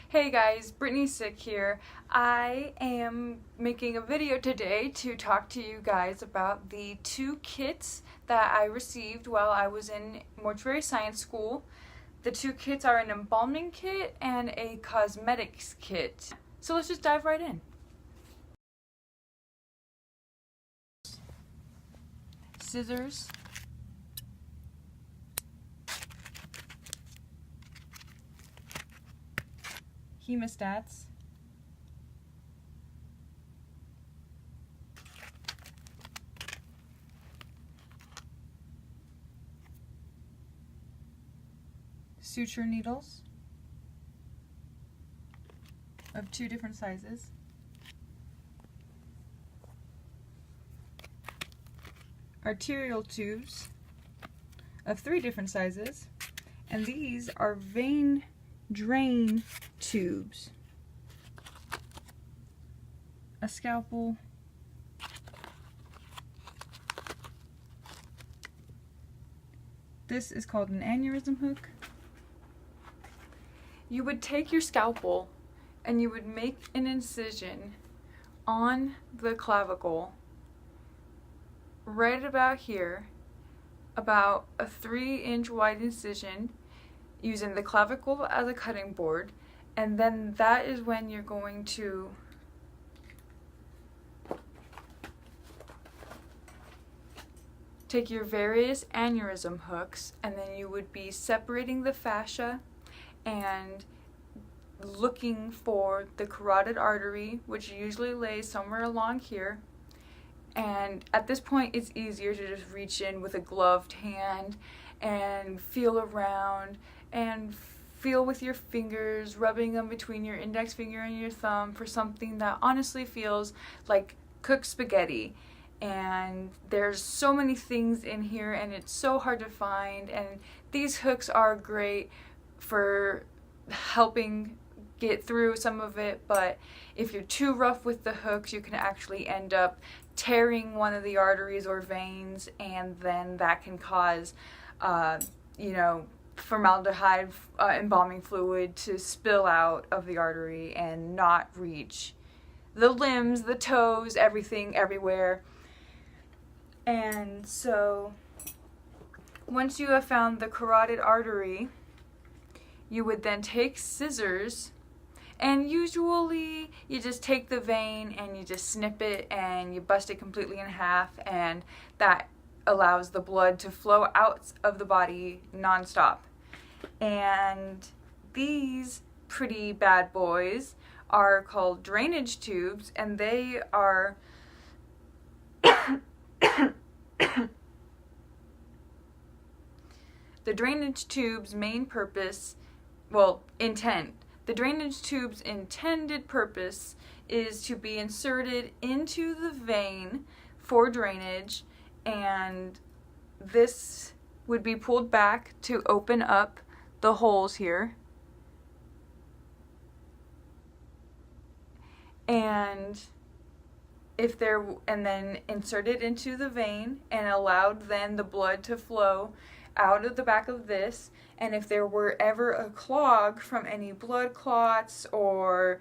Hey guys, Brittany Sick here. I am making a video today to talk to you guys about the two kits that I received while I was in mortuary science school. The two kits are an embalming kit and a cosmetics kit. So let's just dive right in. Scissors. Hemostats. Suture needles of two different sizes. Arterial tubes of three different sizes, and these are vein drain tubes. A scalpel, this is called an aneurysm hook. You would take your scalpel and you would make an incision on the clavicle right about here, about a 3-inch wide incision, using the clavicle as a cutting board, and then that is when you're going to take your various aneurysm hooks, and then you would be separating the fascia and looking for the carotid artery, which usually lays somewhere along here. And at this point it's easier to just reach in with a gloved hand and feel around and feel with your fingers, rubbing them between your index finger and your thumb for something that honestly feels like cooked spaghetti. And there's so many things in here and it's so hard to find, and these hooks are great for helping get through some of it, but if you're too rough with the hooks you can actually end up tearing one of the arteries or veins, and then that can cause formaldehyde embalming fluid to spill out of the artery and not reach the limbs, the toes, everything, everywhere. And so once you have found the carotid artery, you would then take scissors, and usually you just take the vein and you just snip it and you bust it completely in half, and that allows the blood to flow out of the body nonstop. And these pretty bad boys are called drainage tubes, and they are the drainage tube's main purpose, the drainage tube's intended purpose is to be inserted into the vein for drainage, and this would be pulled back to open up the holes here. And then inserted into the vein and allowed then the blood to flow out of the back of this. And if there were ever a clog from any blood clots or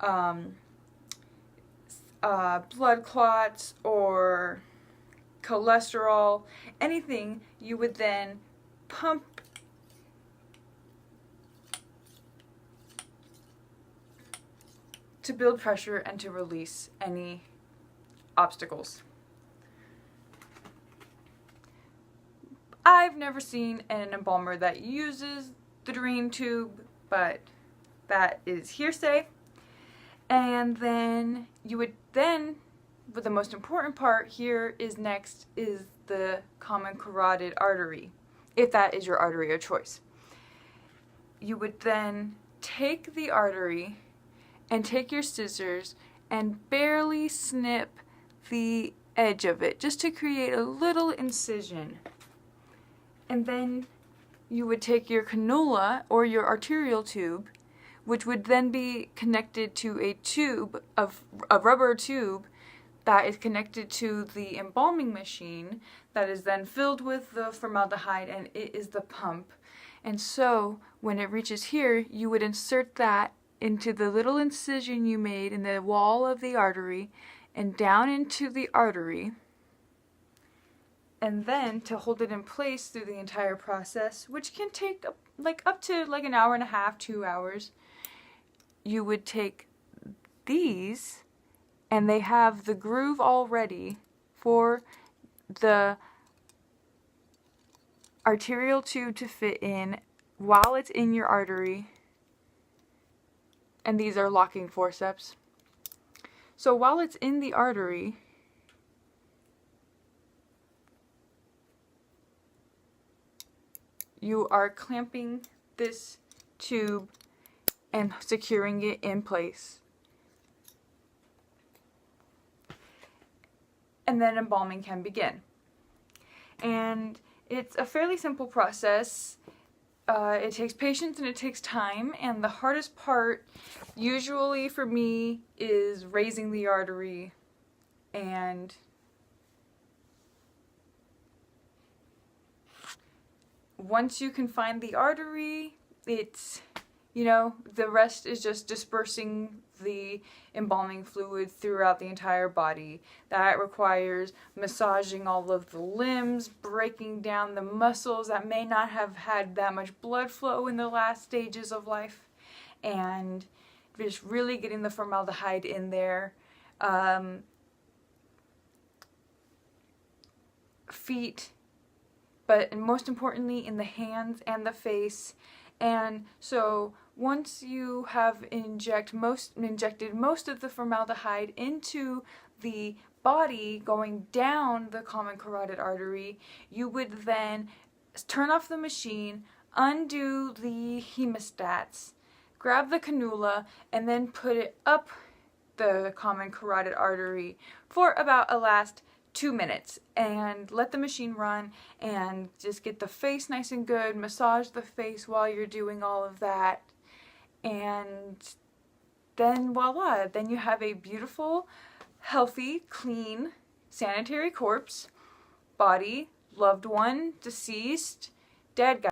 blood clots or cholesterol, anything, you would then pump to build pressure and to release any obstacles. I've never seen an embalmer that uses the drain tube, but that is hearsay. And then but the most important part here is the common carotid artery, if that is your artery of choice. You would then take the artery and take your scissors and barely snip the edge of it, just to create a little incision. And then you would take your cannula or your arterial tube, which would then be connected to a rubber tube that is connected to the embalming machine that is then filled with the formaldehyde, and it is the pump. And so when it reaches here, you would insert that into the little incision you made in the wall of the artery and down into the artery. And then to hold it in place through the entire process, which can take up to an hour and a half, 2 hours, you would take these, and they have the groove already for the arterial tube to fit in while it's in your artery. And these are locking forceps. So while it's in the artery, you are clamping this tube and securing it in place. And then embalming can begin. And it's a fairly simple process. It takes patience and it takes time, and the hardest part usually for me is raising the artery. And once you can find the artery, it's, the rest is just dispersing the embalming fluid throughout the entire body. That requires massaging all of the limbs, breaking down the muscles that may not have had that much blood flow in the last stages of life, and just really getting the formaldehyde in there. Feet, but most importantly in the hands and the face. And so once you have injected most of the formaldehyde into the body going down the common carotid artery, you would then turn off the machine, undo the hemostats, grab the cannula, and then put it up the common carotid artery for about a last 2 minutes, and let the machine run and just get the face nice and good, massage the face while you're doing all of that, and then voila, then you have a beautiful, healthy, clean, sanitary corpse, body, loved one, deceased, dead guy.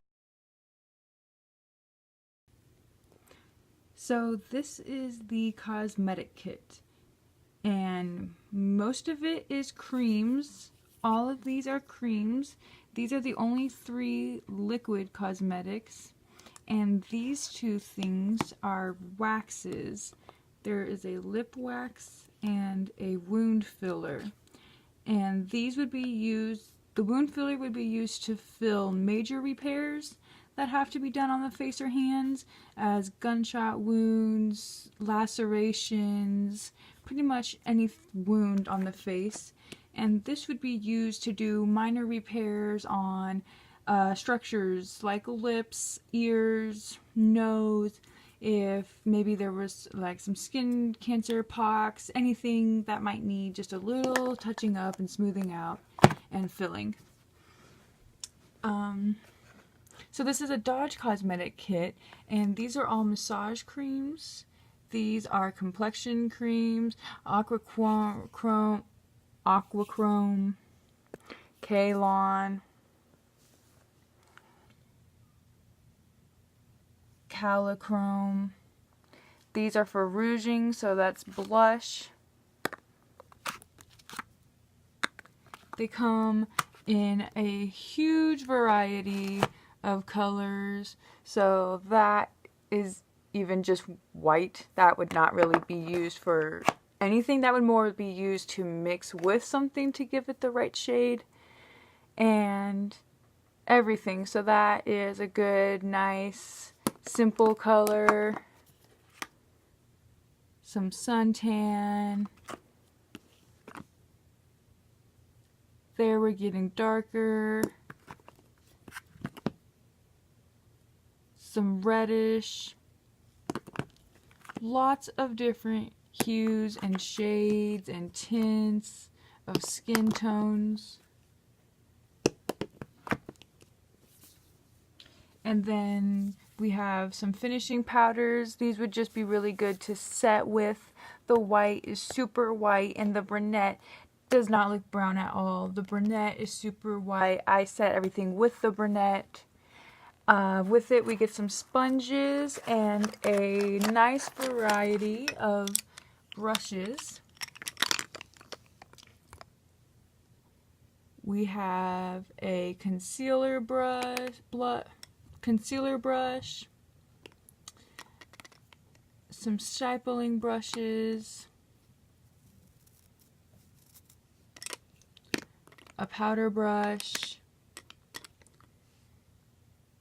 So this is the cosmetic kit. And most of it is creams. All of these are creams. These are the only 3 liquid cosmetics. And these 2 things are waxes. There is a lip wax and a wound filler. And these would be used, the wound filler would be used to fill major repairs that have to be done on the face or hands, as gunshot wounds, lacerations, pretty much any wound on the face. And this would be used to do minor repairs on structures like lips, ears, nose, if maybe there was like some skin cancer, pox, anything that might need just a little touching up and smoothing out and filling. So this is a Dodge cosmetic kit, and these are all massage creams. These are complexion creams, aquachrome, Kalon, Calichrome. These are for rouging, so that's blush. They come in a huge variety of colors, so that is even just white. That would not really be used for anything. That would more be used to mix with something to give it the right shade and everything. So that is a good, nice, simple color. Some suntan. There we're getting darker. Some reddish. Lots of different hues and shades and tints of skin tones. And then we have some finishing powders. These would just be really good to set with. The white is super white, and the brunette does not look brown at all. The brunette is super white. I set everything with the brunette. With it, we get some sponges and a nice variety of brushes. We have a concealer brush, some stippling brushes, a powder brush,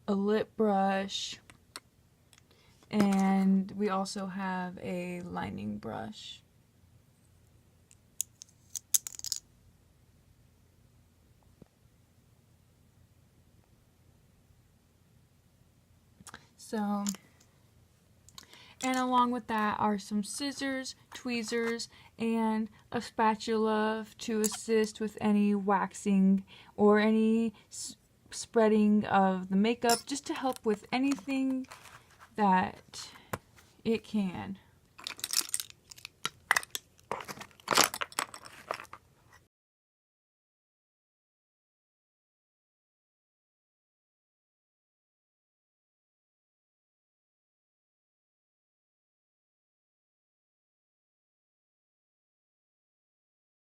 a lip brush, and we also have a lining brush. So, and along with that are some scissors, tweezers, and a spatula to assist with any waxing or any spreading of the makeup, just to help with anything that it can.